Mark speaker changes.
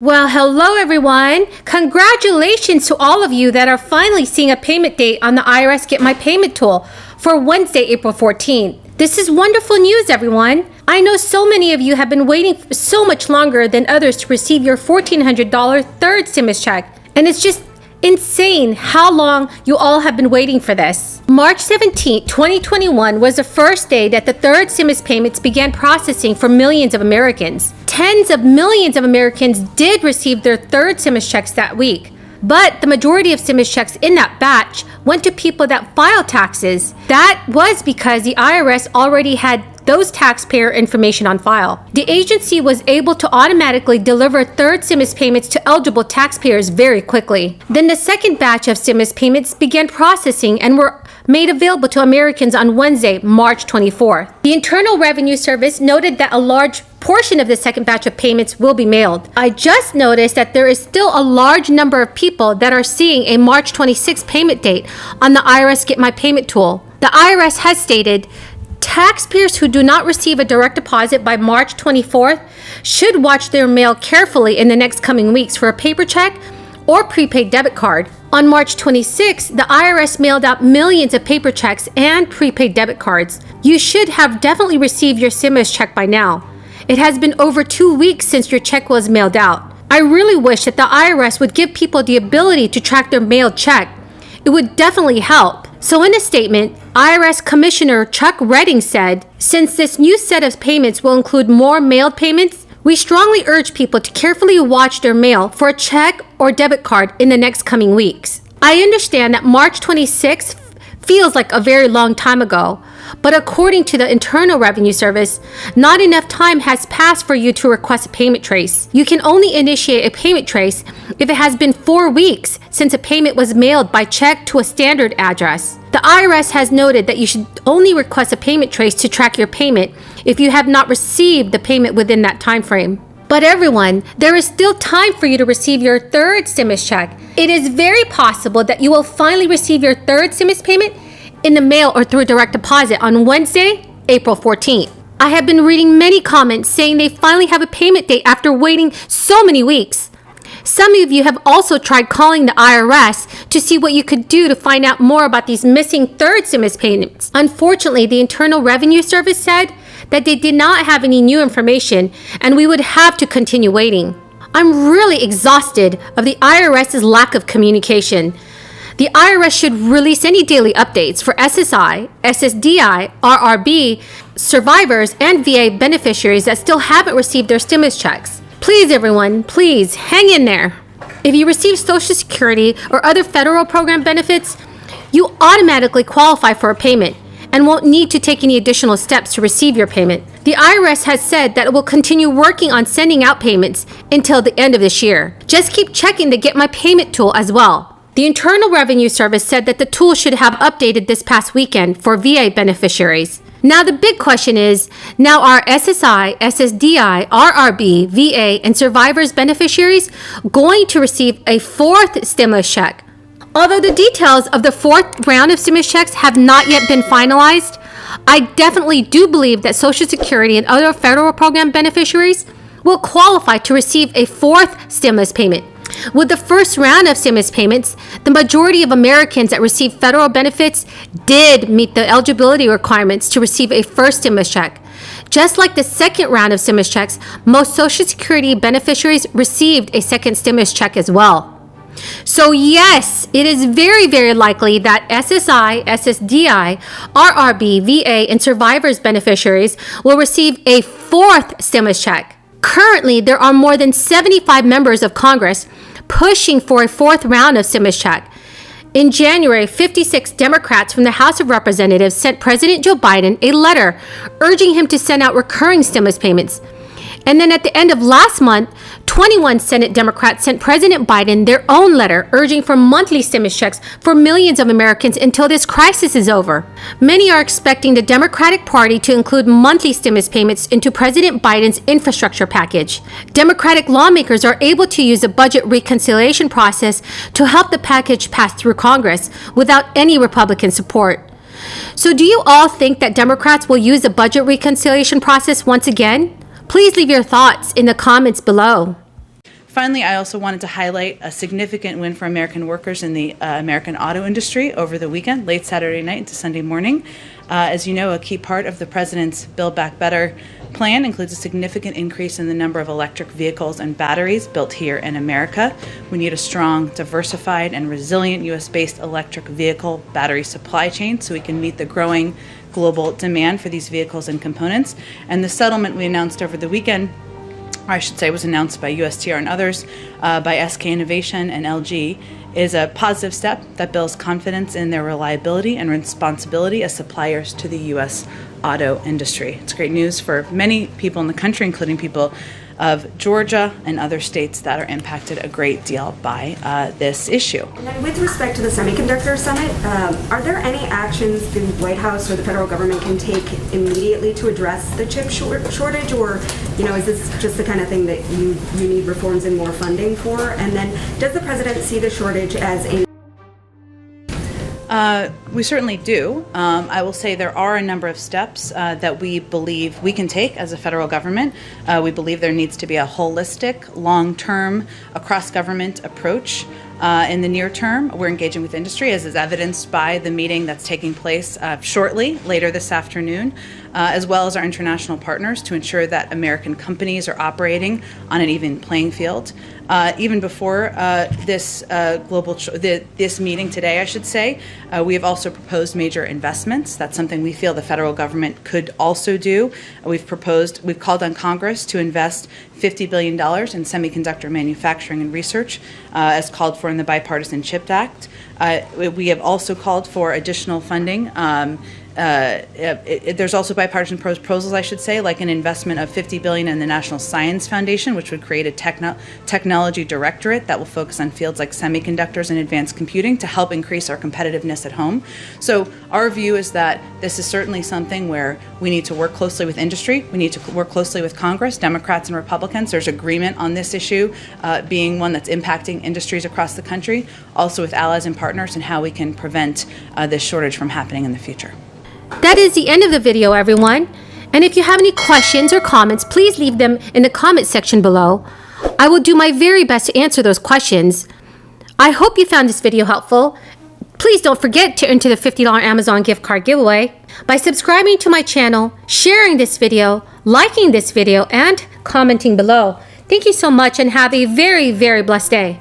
Speaker 1: Well, hello everyone. Congratulations to all of you that are finally seeing a payment date on the IRS Get My Payment tool for Wednesday, April 14th. This is wonderful news, everyone. I know so many of you have been waiting for so much longer than others to receive your $1,400 third stimulus check, and it's just insane how long you all have been waiting for this. March 17, 2021 was the first day that the third stimulus payments began processing for millions of Americans. Tens of millions of Americans did receive their third stimulus checks that week, but the majority of stimulus checks in that batch went to people that file taxes. That was because the IRS already had those taxpayer information on file. The agency was able to automatically deliver third stimulus payments to eligible taxpayers very quickly. Then the second batch of stimulus payments began processing and were made available to Americans on Wednesday, March 24th. The Internal Revenue Service noted that a large portion of the second batch of payments will be mailed. I just noticed that there is still a large number of people that are seeing a March 26th payment date on the IRS Get My Payment tool. The IRS has stated taxpayers who do not receive a direct deposit by March 24th should watch their mail carefully in the next coming weeks for a paper check or prepaid debit card. On March 26th, the IRS mailed out millions of paper checks and prepaid debit cards. You should have definitely received your stimulus check by now. It has been over 2 weeks since your check was mailed out. I really wish that the IRS would give people the ability to track their mailed check. It would definitely help. So in a statement, IRS Commissioner Chuck Redding said, since this new set of payments will include more mailed payments, we strongly urge people to carefully watch their mail for a check or debit card in the next coming weeks. I understand that March 26th feels like a very long time ago, but according to the Internal Revenue Service, not enough time has passed for you to request a payment trace. You can only initiate a payment trace if it has been 4 weeks since a payment was mailed by check to a standard address. The IRS has noted that you should only request a payment trace to track your payment if you have not received the payment within that time frame. But everyone, there is still time for you to receive your third stimulus check. It is very possible that you will finally receive your third stimulus payment in the mail or through direct deposit on Wednesday, April 14th. I have been reading many comments saying they finally have a payment date after waiting so many weeks. Some of you have also tried calling the IRS to see what you could do to find out more about these missing third stimulus payments. Unfortunately, the Internal Revenue Service said that they did not have any new information and we would have to continue waiting. I'm really exhausted of the IRS's lack of communication. The IRS should release any daily updates for SSI, SSDI, RRB, survivors, and VA beneficiaries that still haven't received their stimulus checks. Please, everyone, please hang in there. If you receive Social Security or other federal program benefits, you automatically qualify for a payment and won't need to take any additional steps to receive your payment. The IRS has said that it will continue working on sending out payments until the end of this year. Just keep checking the Get My Payment tool as well. The Internal Revenue Service said that the tool should have updated this past weekend for VA beneficiaries. Now the big question is, now are SSI, SSDI, RRB, VA, and survivors beneficiaries going to receive a fourth stimulus check? Although the details of the fourth round of stimulus checks have not yet been finalized, I definitely do believe that Social Security and other federal program beneficiaries will qualify to receive a fourth stimulus payment. With the first round of stimulus payments, the majority of Americans that receive federal benefits did meet the eligibility requirements to receive a first stimulus check. Just like the second round of stimulus checks, most Social Security beneficiaries received a second stimulus check as well. So yes, it is very, very likely that SSI, SSDI, RRB, VA, and survivors beneficiaries will receive a fourth stimulus check. Currently, there are more than 75 members of Congress pushing for a fourth round of stimulus check. In January, 56 Democrats from the House of Representatives sent President Joe Biden a letter urging him to send out recurring stimulus payments. And then at the end of last month, 21 Senate Democrats sent President Biden their own letter urging for monthly stimulus checks for millions of Americans until this crisis is over. Many are expecting the Democratic Party to include monthly stimulus payments into President Biden's infrastructure package. Democratic lawmakers are able to use the budget reconciliation process to help the package pass through Congress without any Republican support. So do you all think that Democrats will use the budget reconciliation process once again? Please leave your thoughts in the comments below.
Speaker 2: Finally, I also wanted to highlight a significant win for American workers in the American auto industry over the weekend, late Saturday night into Sunday morning. As you know, a key part of the President's Build Back Better plan includes a significant increase in the number of electric vehicles and batteries built here in America. We need a strong, diversified, and resilient U.S.-based electric vehicle battery supply chain so we can meet the growing global demand for these vehicles and components. And the settlement we announced over the weekend, or I should say was announced by USTR and others, by SK Innovation and LG, is a positive step that builds confidence in their reliability and responsibility as suppliers to the U.S. auto industry. It's great news for many people in the country, including people of Georgia and other states that are impacted a great deal by this issue.
Speaker 3: And then with respect to the semiconductor summit, are there any actions the White House or the federal government can take immediately to address the chip shortage, or is this just the kind of thing that you need reforms and more funding for? And then does the president see the shortage as a
Speaker 2: We certainly do. I will say there are a number of steps that we believe we can take as a federal government. We believe there needs to be a holistic, long-term, across-government approach. In the near term, we're engaging with industry, as is evidenced by the meeting that's taking place shortly, later this afternoon, as well as our international partners, to ensure that American companies are operating on an even playing field. Even before this meeting today, I should say, we have also proposed major investments. That's something we feel the federal government could also do. We've called on Congress to invest $50 billion in semiconductor manufacturing and research, as called for in the Bipartisan CHIPS Act. We have also called for additional funding. There's also bipartisan proposals, I should say, like an investment of $50 billion in the National Science Foundation, which would create a technology directorate that will focus on fields like semiconductors and advanced computing to help increase our competitiveness at home. So our view is that this is certainly something where we need to work closely with industry. We need to work closely with Congress, Democrats and Republicans. There's agreement on this issue being one that's impacting industries across the country, also with allies and partners, and how we can prevent this shortage from happening in the future.
Speaker 1: That is the end of the video, everyone. And if you have any questions or comments, please leave them in the comment section below. I will do my very best to answer those questions. I hope you found this video helpful. Please don't forget to enter the $50 Amazon gift card giveaway by subscribing to my channel, sharing this video, liking this video, and commenting below. Thank you so much and have a very, very blessed day.